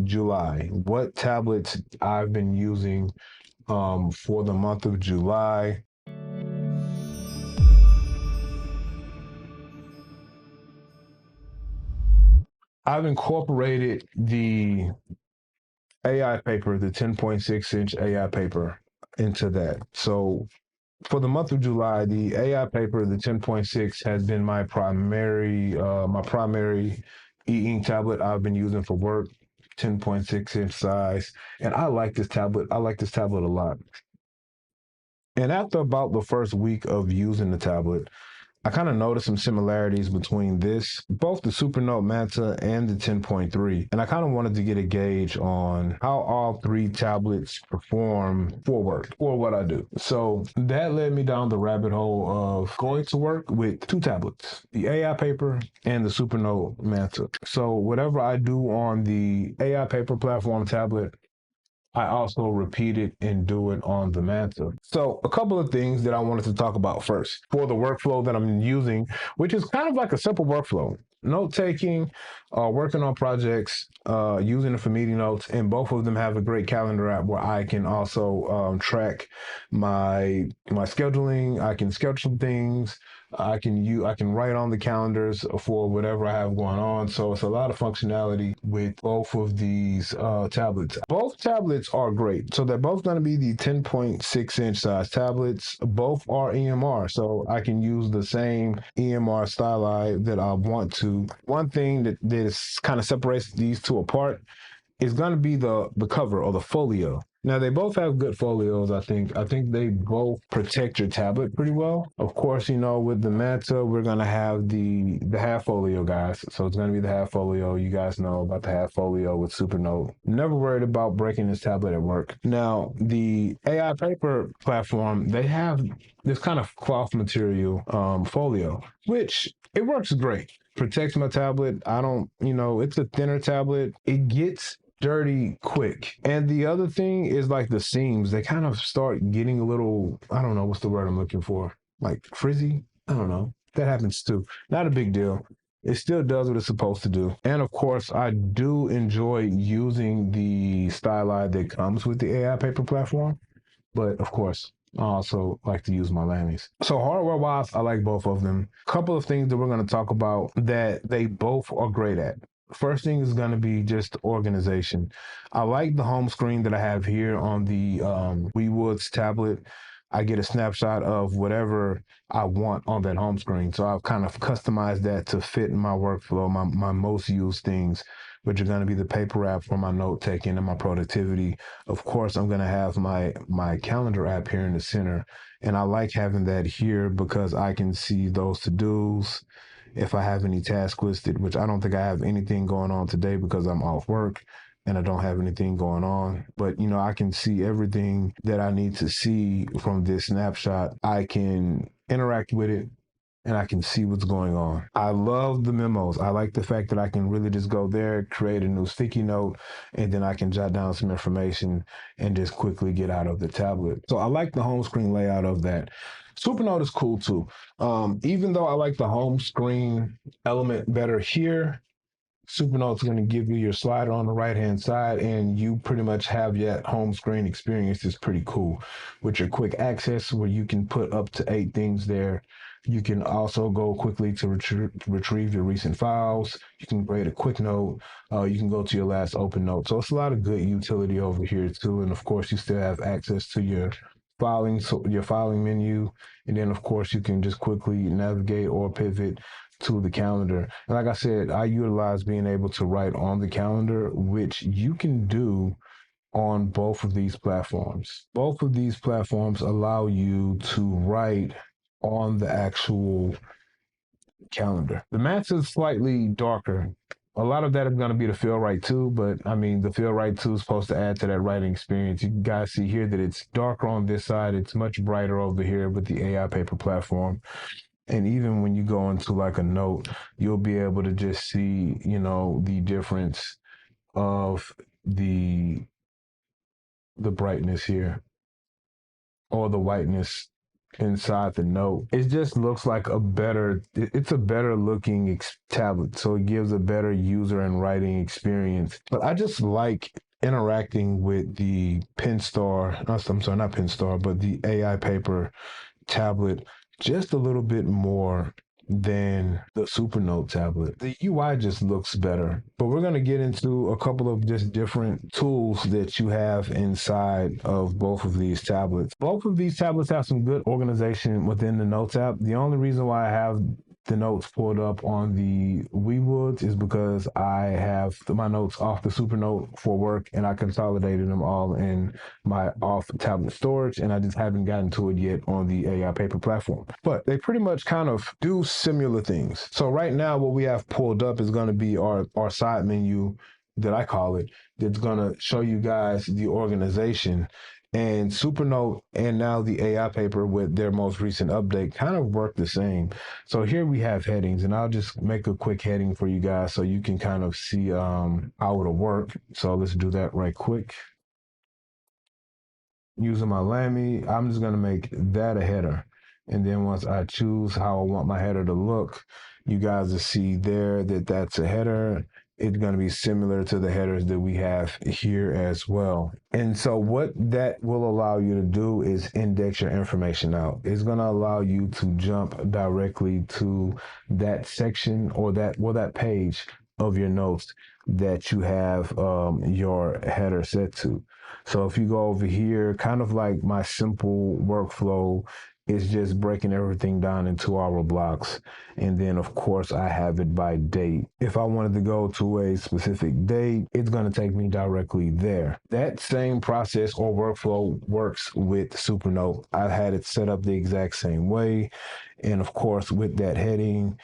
July. What tablets I've been using for the month of July. I've incorporated the AI paper, the 10.6-inch AI paper, into that. So for the month of July, the AI paper, the 10.6, has been my primary e-ink tablet I've been using for work. 10.6-inch size, and I like this tablet. I like this tablet a lot. And after about the first week of using the tablet, I kind of noticed some similarities between both the Supernote Manta and the 10.3. And I kind of wanted to get a gauge on how all three tablets perform for work, or what I do. So that led me down the rabbit hole of going to work with two tablets, the AI Paper and the Supernote Manta. So whatever I do on the AI Paper platform tablet, I also repeat it and do it on the Manta. So a couple of things that I wanted to talk about first for the workflow that I'm using, which is kind of like a simple workflow. Note taking, working on projects, using it for meeting notes, and both of them have a great calendar app where I can also track my scheduling. I can schedule things. I can write on the calendars for whatever I have going on. So it's a lot of functionality with both of these tablets. Both tablets are great. So they're both going to be the 10.6-inch size tablets. Both are EMR, so I can use the same EMR styli that I want to. One thing that is kind of separates these two apart is going to be the cover, or the folio. Now they both have good folios. I think they both protect your tablet pretty well. Of course, with the Manta, we're going to have the half folio, guys. So it's going to be the half folio. You guys know about the half folio with Supernote. Never worried about breaking this tablet at work. Now the AI paper platform, they have this kind of cloth material folio, which it works great. Protects my tablet. I don't, it's a thinner tablet. It gets dirty quick. And the other thing is, like, the seams, they kind of start getting a little, I don't know what's the word I'm looking for, like frizzy. I don't know. That happens too. Not a big deal. It still does what it's supposed to do. And of course, I do enjoy using the styli that comes with the AI paper platform. But of course, I also like to use my Lammies. So hardware wise, I like both of them. Couple of things that we're going to talk about that they both are great at. First thing is going to be just organization. I like the home screen that I have here on the ViWoods tablet. I get a snapshot of whatever I want on that home screen. So I've kind of customized that to fit in my workflow, my most used things, which are going to be the paper app for my note taking and my productivity. Of course, I'm going to have my calendar app here in the center. And I like having that here because I can see those to-dos, if I have any tasks listed, which I don't think I have anything going on today because I'm off work and I don't have anything going on. But, I can see everything that I need to see from this snapshot. I can interact with it and I can see what's going on. I love the memos. I like the fact that I can really just go there, create a new sticky note, and then I can jot down some information and just quickly get out of the tablet. So I like the home screen layout of that. Supernote is cool too. Even though I like the home screen element better here, Supernote's going to give you your slider on the right-hand side, and you pretty much have that home screen experience. Is pretty cool with your quick access, where you can put up to 8 things there. You can also go quickly to retrieve your recent files. You can create a quick note. You can go to your last open note. So it's a lot of good utility over here too. And of course, you still have access to your filing menu. And then of course, you can just quickly navigate or pivot to the calendar. And like I said, I utilize being able to write on the calendar, which you can do on both of these platforms. Both of these platforms allow you to write on the actual calendar. The Mats is slightly darker. A lot of that is going to be the Feel Right 2, but I mean, the Feel Right 2 is supposed to add to that writing experience. You guys see here that it's darker on this side. It's much brighter over here with the AI paper platform. And even when you go into like a note, you'll be able to just see, the difference of the brightness here, or the whiteness. inside the note. It just looks like it's a better looking tablet. So it gives a better user and writing experience. But I just like interacting with the I'm sorry, not Pinstar, but the AI Paper tablet just a little bit more than the Supernote tablet. The UI just looks better. But we're going to get into a couple of just different tools that you have inside of both of these tablets. Both of these tablets have some good organization within the Notes app. The only reason why I have the notes pulled up on the ViWoods is because I have my notes off the Supernote for work and I consolidated them all in my off tablet storage, and I just haven't gotten to it yet on the AI Paper platform. But they pretty much kind of do similar things. So right now, what we have pulled up is going to be our side menu that I call it, that's going to show you guys the organization. And Supernote and now the AI Paper with their most recent update kind of work the same. So here we have headings, and I'll just make a quick heading for you guys so you can kind of see how it'll work. So let's do that right quick. Using my Lamy, I'm just going to make that a header. And then once I choose how I want my header to look, you guys will see there that that's a header. It's going to be similar to the headers that we have here as well. And so what that will allow you to do is index your information out. It's going to allow you to jump directly to that section or that page of your notes that you have your header set to. So if you go over here, kind of like my simple workflow is just breaking everything down into our blocks. And then of course I have it by date. If I wanted to go to a specific date, it's going to take me directly there. That same process or workflow works with Supernote. I had it set up the exact same way. And of course with that heading,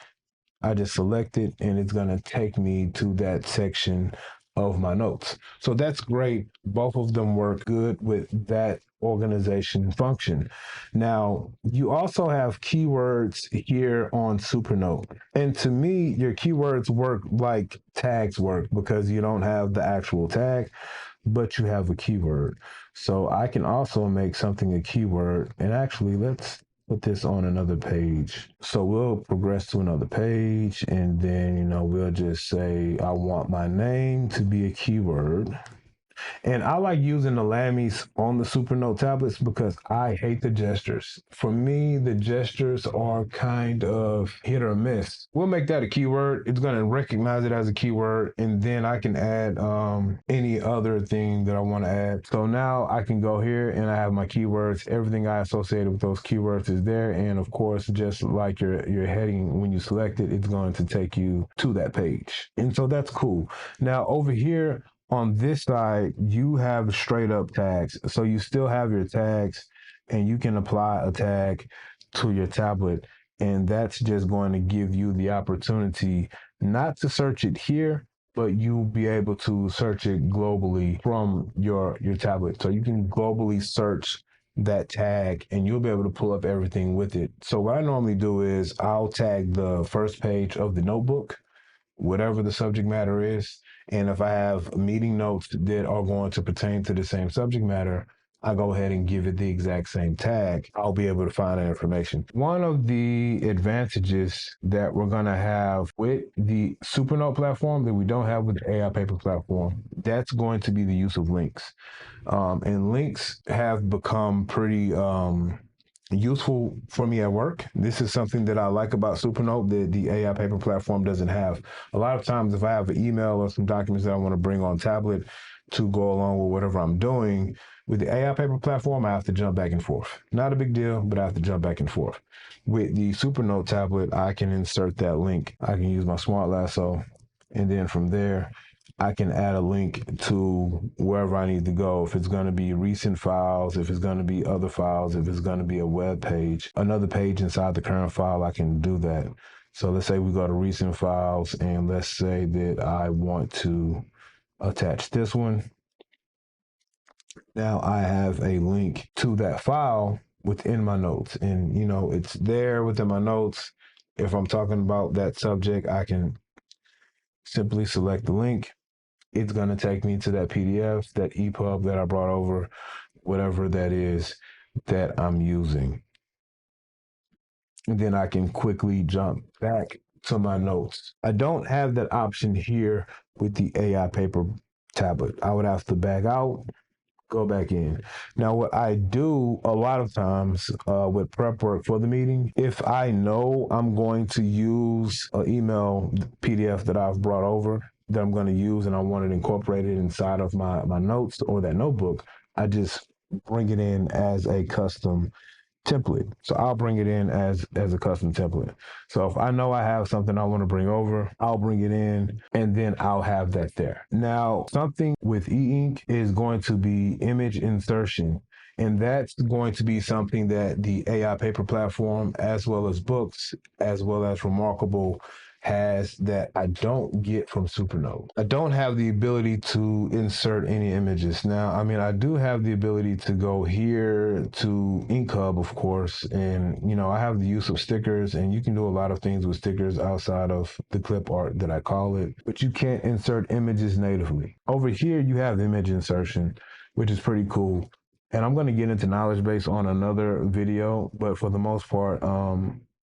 I just select it and it's going to take me to that section of my notes. So that's great. Both of them work good with that organization function. Now, you also have keywords here on Supernote. And to me, your keywords work like tags work because you don't have the actual tag, but you have a keyword. So I can also make something a keyword. And actually, let's put this on another page. So we'll progress to another page and then, we'll just say, I want my name to be a keyword. And I like using the Lammies on the Supernote tablets because I hate the gestures. For me, the gestures are kind of hit or miss. We'll make that a keyword. It's going to recognize it as a keyword, and then I can add any other thing that I want to add. So now I can go here and I have my keywords. Everything I associated with those keywords is there. And of course, just like your heading, when you select it, it's going to take you to that page. And so that's cool. Now over here, on this side, you have straight up tags. So you still have your tags and you can apply a tag to your tablet. And that's just going to give you the opportunity not to search it here, but you'll be able to search it globally from your tablet. So you can globally search that tag and you'll be able to pull up everything with it. So what I normally do is I'll tag the first page of the notebook, whatever the subject matter is. And if I have meeting notes that are going to pertain to the same subject matter, I go ahead and give it the exact same tag. I'll be able to find that information. One of the advantages that we're going to have with the Supernote platform that we don't have with the AI Paper platform, that's going to be the use of links. And links have become pretty useful for me at work. This is something that I like about Supernote that the AI Paper platform doesn't have. A lot of times if I have an email or some documents that I want to bring on tablet to go along with whatever I'm doing, with the AI Paper platform, I have to jump back and forth. Not a big deal, but I have to jump back and forth. With the Supernote tablet, I can insert that link. I can use my smart lasso, and then from there, I can add a link to wherever I need to go. If it's going to be recent files, if it's going to be other files, if it's going to be a web page, another page inside the current file, I can do that. So let's say we go to recent files and let's say that I want to attach this one. Now I have a link to that file within my notes, and it's there within my notes. If I'm talking about that subject, I can simply select the link. It's going to take me to that PDF, that EPUB that I brought over, whatever that is that I'm using. and then I can quickly jump back to my notes. I don't have that option here with the AI paper tablet. I would have to back out, go back in. Now, what I do a lot of times with prep work for the meeting, if I know I'm going to use an email PDF that I've brought over that I'm going to use and I want it incorporated inside of my notes or that notebook, I just bring it in as a custom template. So I'll bring it in as a custom template. So if I know I have something I want to bring over, I'll bring it in and then I'll have that there. Now, something with e-ink is going to be image insertion. And that's going to be something that the AI paper platform, as well as books, as well as Remarkable, has that I don't get from Supernote. I don't have the ability to insert any images. Now, I mean, I do have the ability to go here to InkHub, of course, and, you know, I have the use of stickers, and you can do a lot of things with stickers outside of the clip art that I call it, but you can't insert images natively. Over here, you have image insertion, which is pretty cool. And I'm going to get into knowledge base on another video, but for the most part,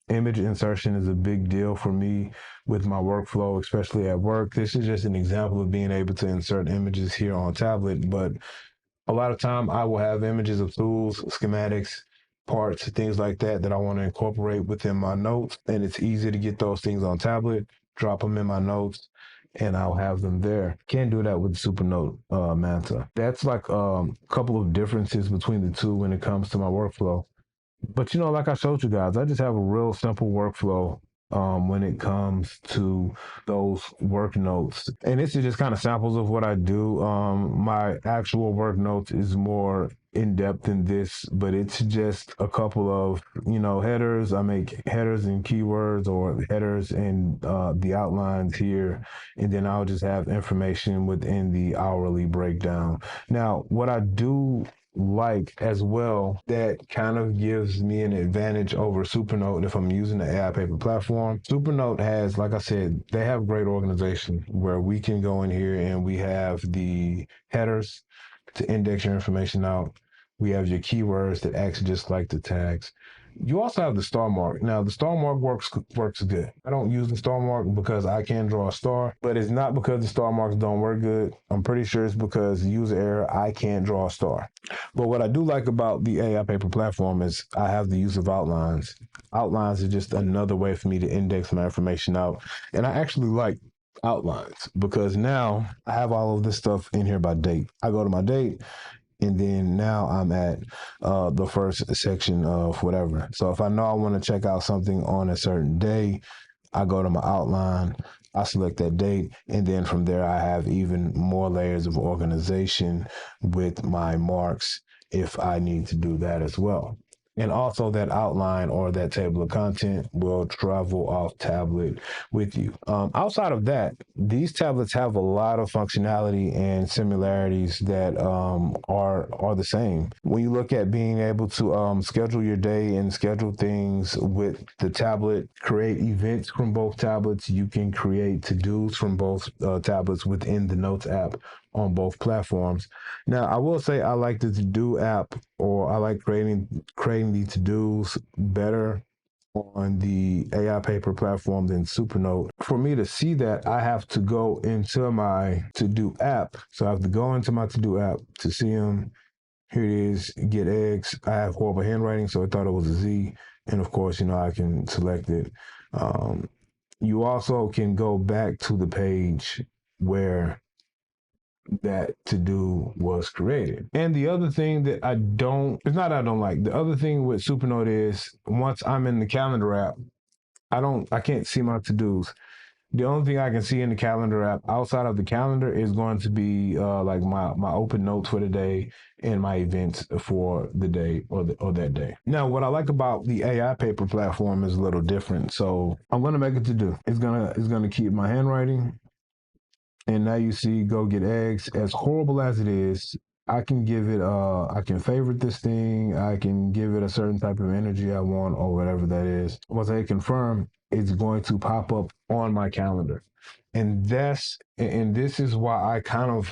image insertion is a big deal for me with my workflow, especially at work. This is just an example of being able to insert images here on tablet, but a lot of time I will have images of tools, schematics, parts, things like that that I want to incorporate within my notes. And it's easy to get those things on tablet, drop them in my notes, and I'll have them there. Can't do that with Supernote Manta. That's like a couple of differences between the two when it comes to my workflow. But you know, like I showed you guys, I just have a real simple workflow when it comes to those work notes. And this is just kind of samples of what I do. My actual work notes is more in depth than this, but it's just a couple of, you know, headers. I make headers and keywords or headers and the outlines here. And then I'll just have information within the hourly breakdown. Now, what I do like as well that kind of gives me an advantage over Supernote if I'm using the AI paper platform. Supernote has, like I said, they have great organization where we can go in here and we have the headers to index your information out. We have your keywords that act just like the tags. You also have the star mark. Now, the star mark works good. I don't use the star mark because I can draw a star, but it's not because the star marks don't work good. I'm pretty sure it's because user error, I can't draw a star. But what I do like about the AI paper platform is I have the use of outlines. Outlines is just another way for me to index my information out. And I actually like outlines because now I have all of this stuff in here by date. I go to my date, and then now I'm at the first section of whatever. So if I know I want to check out something on a certain day, I go to my outline, I select that date, and then from there I have even more layers of organization with my marks if I need to do that as well. And also that outline or that table of content will travel off tablet with you. Outside of that, these tablets have a lot of functionality and similarities that are the same. When you look at being able to schedule your day and schedule things with the tablet, create events from both tablets, you can create to-dos from both tablets within the Notes app on both platforms. Now, I will say I like the to-do app, or I like creating the to-dos better on the AI paper platform than Supernote. For me to see that, I have to go into my to-do app. So I have to go into my to-do app to see them. Here it is, get eggs. I have horrible handwriting, so I thought it was a Z. And of course, you know, I can select it. You also can go back to the page where that to do was created. And the other thing that it's not I don't like, the other thing with Supernote is once I'm in the calendar app, I can't see my to-dos. The only thing I can see in the calendar app outside of the calendar is going to be like my open notes for the day and my events for the day or that day. Now, what I like about the AI paper platform is a little different. So I'm going to make it to do. It's gonna keep my handwriting. And now you see go get eggs. As horrible as it is, I can give it I can favorite this thing, I can give it a certain type of energy I want or whatever that is. Once I confirm, it's going to pop up on my calendar. And this is why I kind of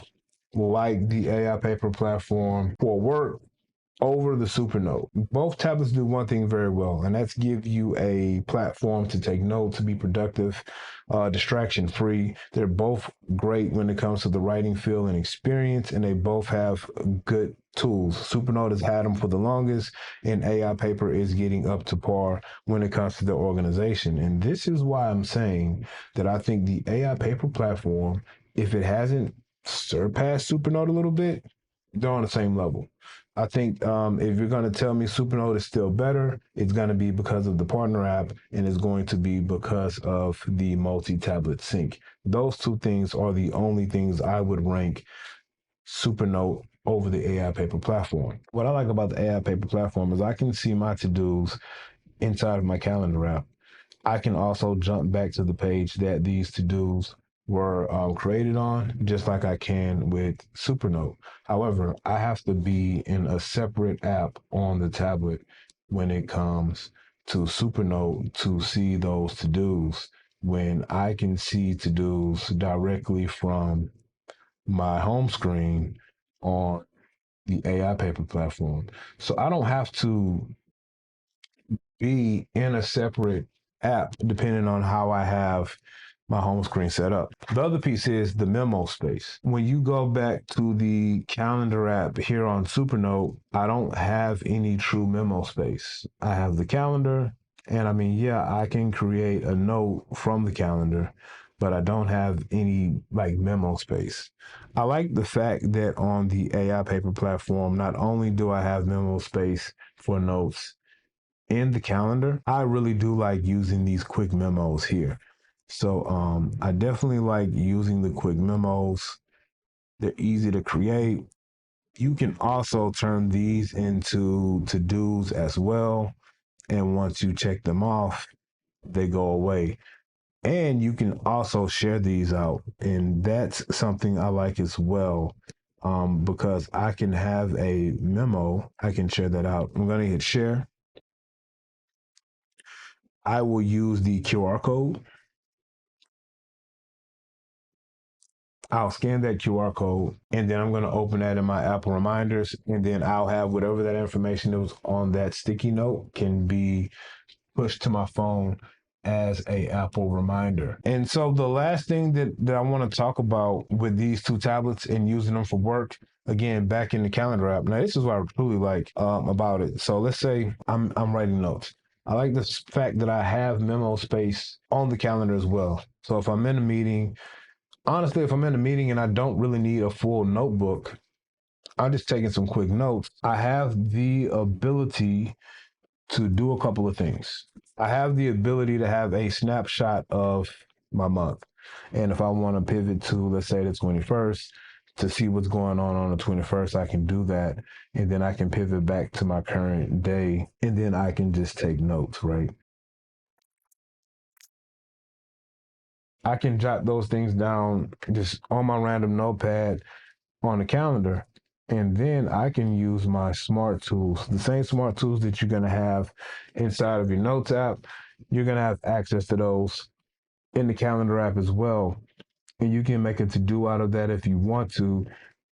like the AI paper platform for work over the Supernote. Both tablets do one thing very well, and that's give you a platform to take notes, to be productive, distraction free. They're both great when it comes to the writing feel and experience, and they both have good tools. Supernote has had them for the longest, and AI Paper is getting up to par when it comes to the organization. And this is why I'm saying that I think the AI Paper platform, if it hasn't surpassed Supernote a little bit, they're on the same level. I think if you're going to tell me Supernote is still better, it's going to be because of the partner app, and it's going to be because of the multi-tablet sync. Those two things are the only things I would rank Supernote over the AI Paper platform. What I like about the AI Paper platform is I can see my to-dos inside of my calendar app. I can also jump back to the page that these to-dos were created on, just like I can with Supernote. However, I have to be in a separate app on the tablet when it comes to Supernote to see those to-dos, when I can see to-dos directly from my home screen on the AI Paper platform. So I don't have to be in a separate app depending on how I have my home screen set up. The other piece is the memo space. When you go back to the calendar app here on Supernote, I don't have any true memo space. I have the calendar, and I mean, yeah, I can create a note from the calendar, but I don't have any like memo space. I like the fact that on the AI Paper platform, not only do I have memo space for notes in the calendar, I really do like using these quick memos here. So I definitely like using the quick memos. They're easy to create. You can also turn these into to-dos as well. And once you check them off, they go away. And you can also share these out. And that's something I like as well. Because I can have a memo, I can share that out. I'm going to hit share. I will use the QR code. I'll scan that QR code, and then I'm going to open that in my Apple reminders, and then I'll have whatever that information that was on that sticky note can be pushed to my phone as a Apple reminder. And so the last thing that I want to talk about with these two tablets and using them for work, again, back in the calendar app. Now, this is what I truly like about it. So let's say I'm writing notes. I like the fact that I have memo space on the calendar as well. So if I'm in a meeting, honestly, if I'm in a meeting and I don't really need a full notebook, I'm just taking some quick notes. I have the ability to do a couple of things. I have the ability to have a snapshot of my month. And if I want to pivot to, let's say, the 21st, to see what's going on the 21st, I can do that. And then I can pivot back to my current day. And then I can just take notes, right? I can jot those things down just on my random notepad on the calendar. And then I can use my smart tools, the same smart tools that you're going to have inside of your notes app. You're going to have access to those in the calendar app as well. And you can make a to do out of that if you want to.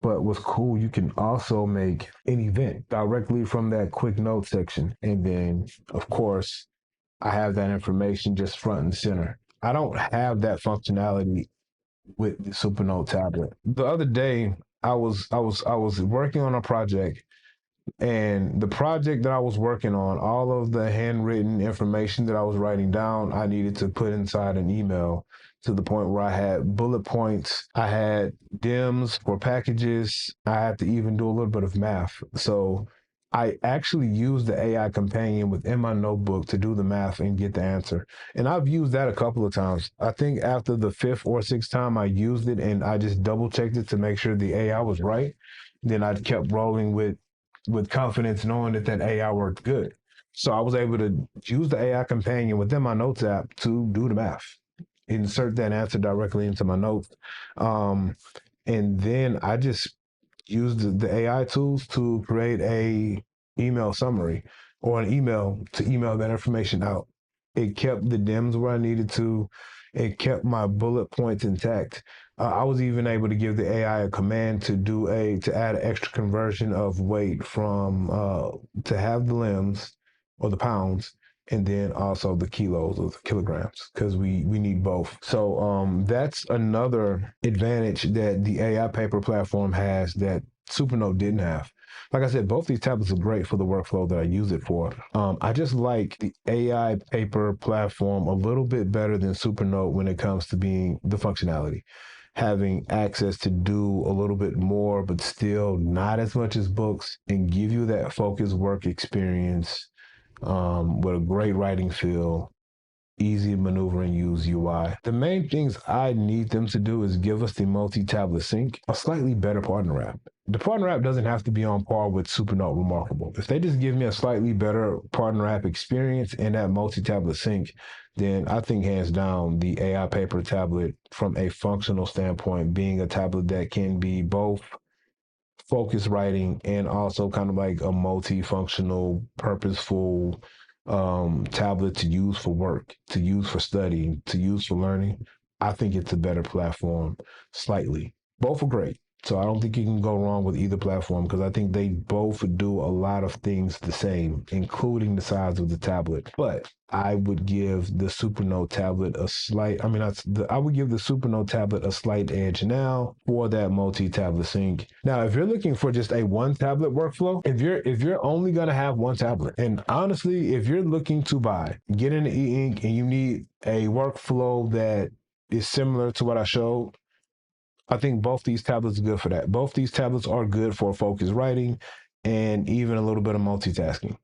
But what's cool, you can also make an event directly from that quick note section. And then, of course, I have that information just front and center. I don't have that functionality with the Supernote tablet. The other day, I was working on a project, and the project that I was working on, all of the handwritten information that I was writing down, I needed to put inside an email, to the point where I had bullet points, I had DIMs for packages, I had to even do a little bit of math. So I actually used the AI companion within my notebook to do the math and get the answer. And I've used that a couple of times. I think after the fifth or sixth time I used it and I just double checked it to make sure the AI was right, then I kept rolling with confidence, knowing that that AI worked good. So I was able to use the AI companion within my notes app to do the math, insert that answer directly into my notes. Um, and then I just used the AI tools to create a email summary or an email to email that information out. It kept the DIMs where I needed to. It kept my bullet points intact. I was even able to give the AI a command to add an extra conversion of weight from to have the limbs or the pounds, and then also the kilos or the kilograms, because we need both. So that's another advantage that the AI paper platform has that Supernote didn't have. Like I said, both these tablets are great for the workflow that I use it for. I just like the AI paper platform a little bit better than Supernote when it comes to being the functionality, having access to do a little bit more, but still not as much as books, and give you that focused work experience with a great writing feel, easy to maneuver and use UI. The main things I need them to do is give us the multi-tablet sync, a slightly better partner app. The partner app doesn't have to be on par with Supernote Remarkable. If they just give me a slightly better partner app experience and that multi-tablet sync, then I think hands down the AI paper tablet from a functional standpoint, being a tablet that can be both focus writing and also kind of like a multifunctional, purposeful tablet to use for work, to use for studying, to use for learning. I think it's a better platform slightly. Both are great. So I don't think you can go wrong with either platform because I think they both do a lot of things the same, including the size of the tablet. But I would give the Supernote tablet a slight. I would give the Supernote tablet a slight edge now for that multi-tablet sync. Now, if you're looking for just a one tablet workflow, if you're only gonna have one tablet, and honestly, if you're looking to get into e-ink and you need a workflow that is similar to what I showed, I think both these tablets are good for that. Both these tablets are good for focused writing and even a little bit of multitasking.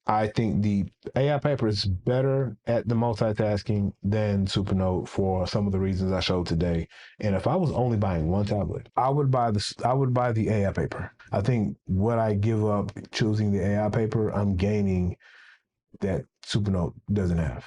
I think the AI paper is better at the multitasking than Supernote for some of the reasons I showed today. And if I was only buying one tablet, I would buy the AI paper. I think what I give up choosing the AI paper, I'm gaining that Supernote doesn't have.